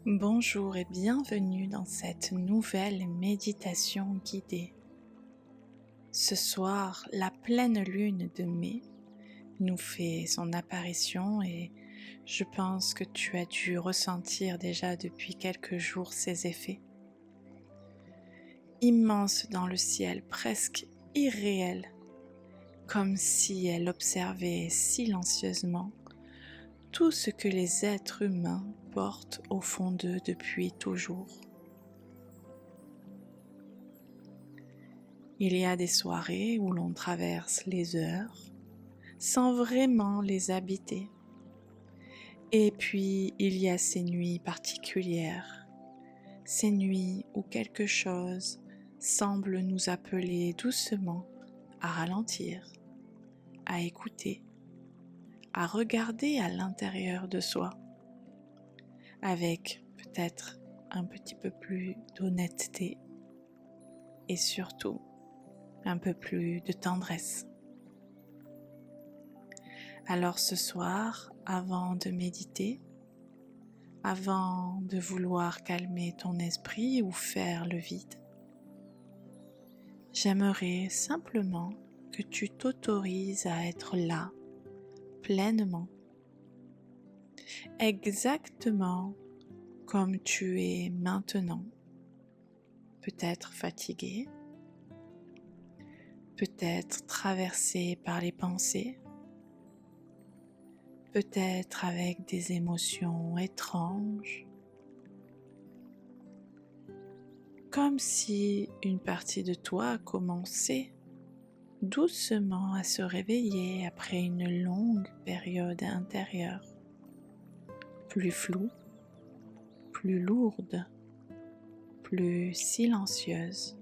Bonjour et bienvenue dans cette nouvelle méditation guidée. Ce soir, la pleine lune de mai nous fait son apparition et je pense que tu as dû ressentir déjà depuis quelques jours ses effets. Immense dans le ciel, presque irréel, comme si elle observait silencieusement tout ce que les êtres humains portent au fond d'eux depuis toujours. Il y a des soirées où l'on traverse les heures sans vraiment les habiter. Et puis il y a ces nuits particulières, ces nuits où quelque chose semble nous appeler doucement à ralentir, à écouter, à regarder à l'intérieur de soi, avec peut-être un petit peu plus d'honnêteté et surtout un peu plus de tendresse. Alors ce soir, avant de méditer, avant de vouloir calmer ton esprit ou faire le vide, j'aimerais simplement que tu t'autorises à être là, pleinement, exactement comme tu es maintenant, peut-être fatigué, peut-être traversé par les pensées, peut-être avec des émotions étranges, comme si une partie de toi commençait doucement à se réveiller après une longue période intérieure, plus floue, plus lourde, plus silencieuse.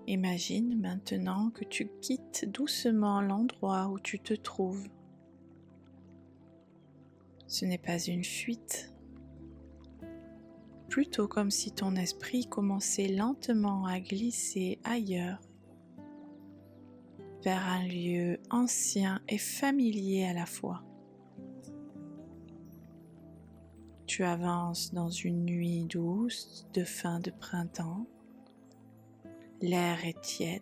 Imagine maintenant que tu quittes doucement l'endroit où tu te trouves. Ce n'est pas une fuite, plutôt comme si ton esprit commençait lentement à glisser ailleurs, vers un lieu ancien et familier à la fois. Tu avances dans une nuit douce de fin de printemps. L'air est tiède,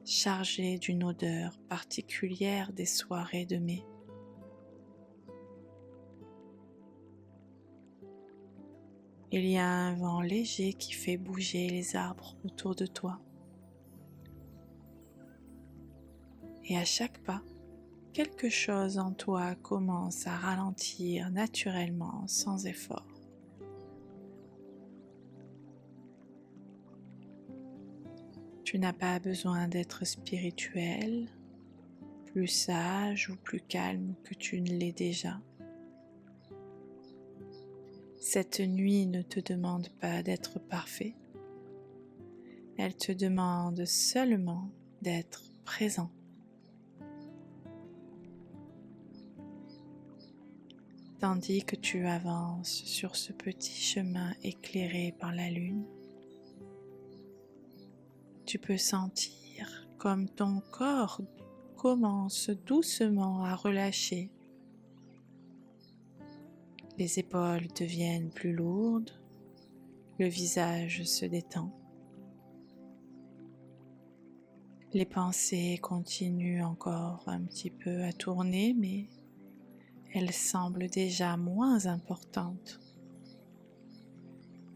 chargé d'une odeur particulière des soirées de mai. Il y a un vent léger qui fait bouger les arbres autour de toi. Et à chaque pas, quelque chose en toi commence à ralentir naturellement sans effort. Tu n'as pas besoin d'être spirituel, plus sage ou plus calme que tu ne l'es déjà. Cette nuit ne te demande pas d'être parfait, elle te demande seulement d'être présent. Tandis que tu avances sur ce petit chemin éclairé par la lune, tu peux sentir comme ton corps commence doucement à relâcher. Les épaules deviennent plus lourdes, le visage se détend. Les pensées continuent encore un petit peu à tourner, mais elles semblent déjà moins importantes,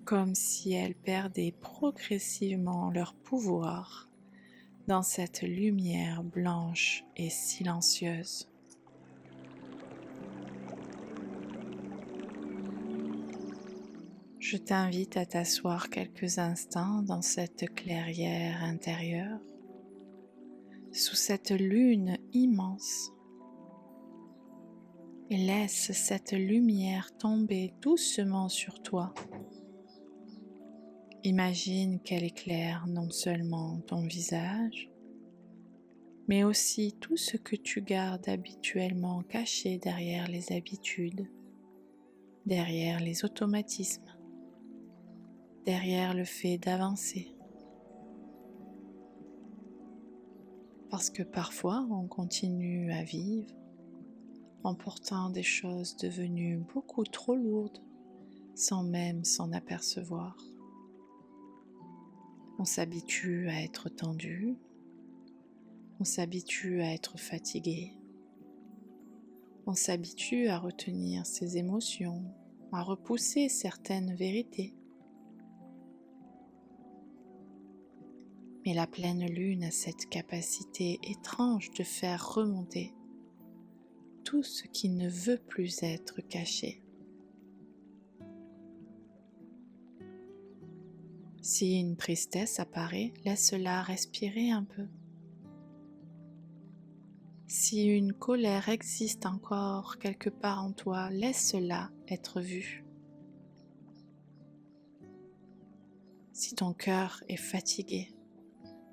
comme si elles perdaient progressivement leur pouvoir dans cette lumière blanche et silencieuse. Je t'invite à t'asseoir quelques instants dans cette clairière intérieure, sous cette lune immense, et laisse cette lumière tomber doucement sur toi. Imagine qu'elle éclaire non seulement ton visage, mais aussi tout ce que tu gardes habituellement caché derrière les habitudes, derrière les automatismes, derrière le fait d'avancer. Parce que parfois on continue à vivre en portant des choses devenues beaucoup trop lourdes sans même s'en apercevoir. On s'habitue à être tendu, on s'habitue à être fatigué, on s'habitue à retenir ses émotions, à repousser certaines vérités. Mais la pleine lune a cette capacité étrange de faire remonter tout ce qui ne veut plus être caché. Si une tristesse apparaît, laisse-la respirer un peu. Si une colère existe encore quelque part en toi, laisse-la être vue. Si ton cœur est fatigué,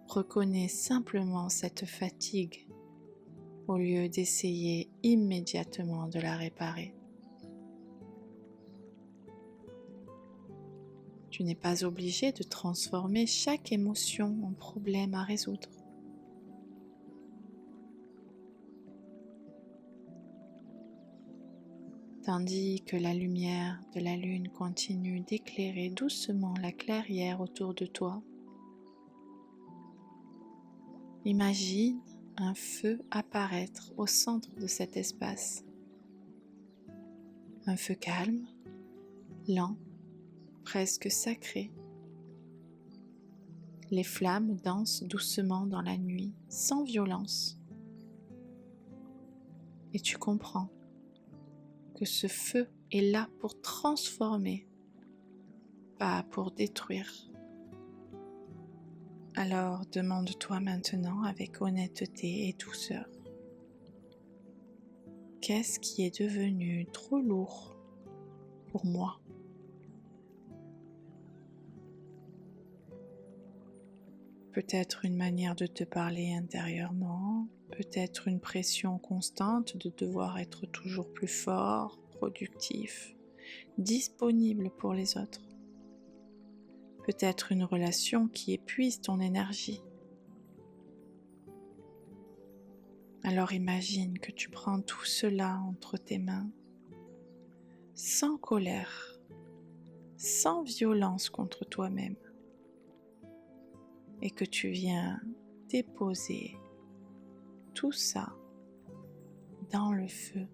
reconnais simplement cette fatigue au lieu d'essayer immédiatement de la réparer. Tu n'es pas obligé de transformer chaque émotion en problème à résoudre. Tandis que la lumière de la lune continue d'éclairer doucement la clairière autour de toi, imagine un feu apparaître au centre de cet espace. Un feu calme, lent, presque sacré. Les flammes dansent doucement dans la nuit, sans violence. Et tu comprends que ce feu est là pour transformer, pas pour détruire. Alors demande-toi maintenant avec honnêteté et douceur, qu'est-ce qui est devenu trop lourd pour moi? Peut-être une manière de te parler intérieurement, peut-être une pression constante de devoir être toujours plus fort, productif, disponible pour les autres. Peut-être une relation qui épuise ton énergie. Alors imagine que tu prends tout cela entre tes mains, sans colère, sans violence contre toi-même, et que tu viens déposer tout ça dans le feu.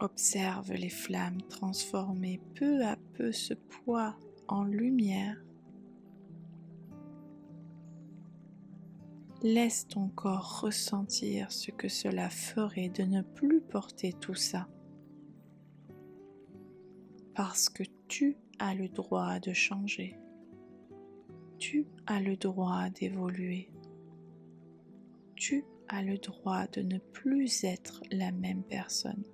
Observe les flammes transformer peu à peu ce poids en lumière. Laisse ton corps ressentir ce que cela ferait de ne plus porter tout ça. Parce que tu as le droit de changer. Tu as le droit d'évoluer. Tu as le droit de ne plus être la même personne.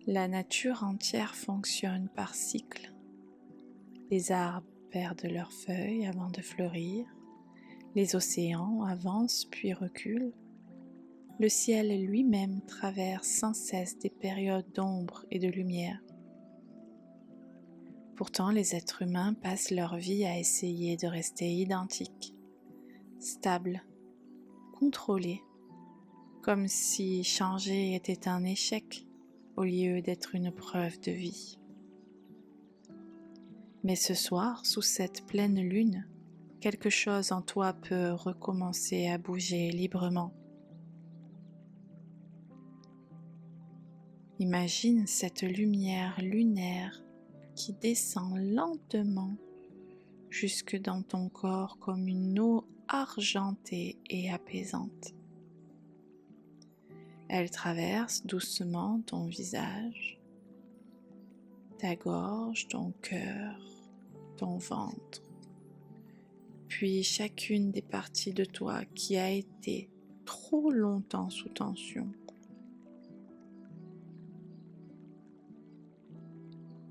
La nature entière fonctionne par cycle. Les arbres perdent leurs feuilles avant de fleurir, les océans avancent puis reculent, le ciel lui-même traverse sans cesse des périodes d'ombre et de lumière. Pourtant, les êtres humains passent leur vie à essayer de rester identiques, stables, contrôlés, comme si changer était un échec au lieu d'être une preuve de vie. Mais ce soir, sous cette pleine lune, quelque chose en toi peut recommencer à bouger librement. Imagine cette lumière lunaire qui descend lentement jusque dans ton corps comme une eau argentée et apaisante. Elle traverse doucement ton visage, ta gorge, ton cœur, ton ventre, puis chacune des parties de toi qui a été trop longtemps sous tension.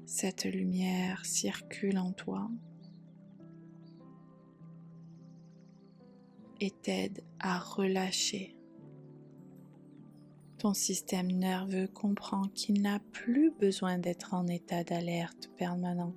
Cette lumière circule en toi. et t'aide à relâcher. Ton système nerveux comprend qu'il n'a plus besoin d'être en état d'alerte permanent.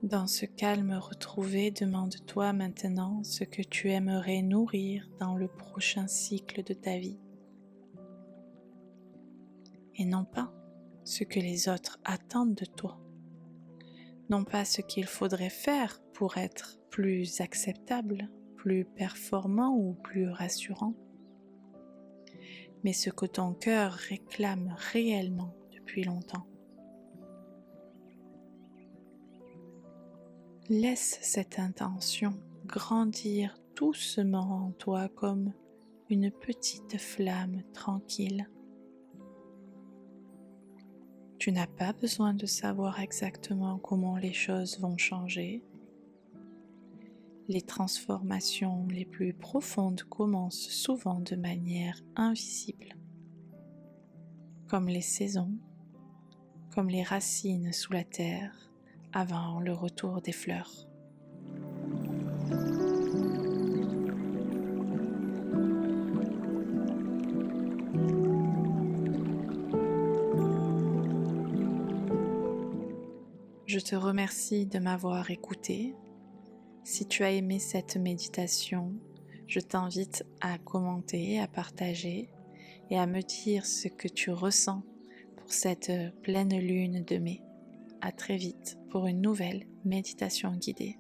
Dans ce calme retrouvé, demande-toi maintenant ce que tu aimerais nourrir dans le prochain cycle de ta vie. Et non pas ce que les autres attendent de toi. Non pas ce qu'il faudrait faire pour être plus acceptable, plus performant ou plus rassurant, mais ce que ton cœur réclame réellement depuis longtemps. Laisse cette intention grandir doucement en toi comme une petite flamme tranquille. Tu n'as pas besoin de savoir exactement comment les choses vont changer. Les transformations les plus profondes commencent souvent de manière invisible, comme les saisons, comme les racines sous la terre avant le retour des fleurs. Je te remercie de m'avoir écouté. Si tu as aimé cette méditation, je t'invite à commenter, à partager et à me dire ce que tu ressens pour cette pleine lune de mai. À très vite pour une nouvelle méditation guidée.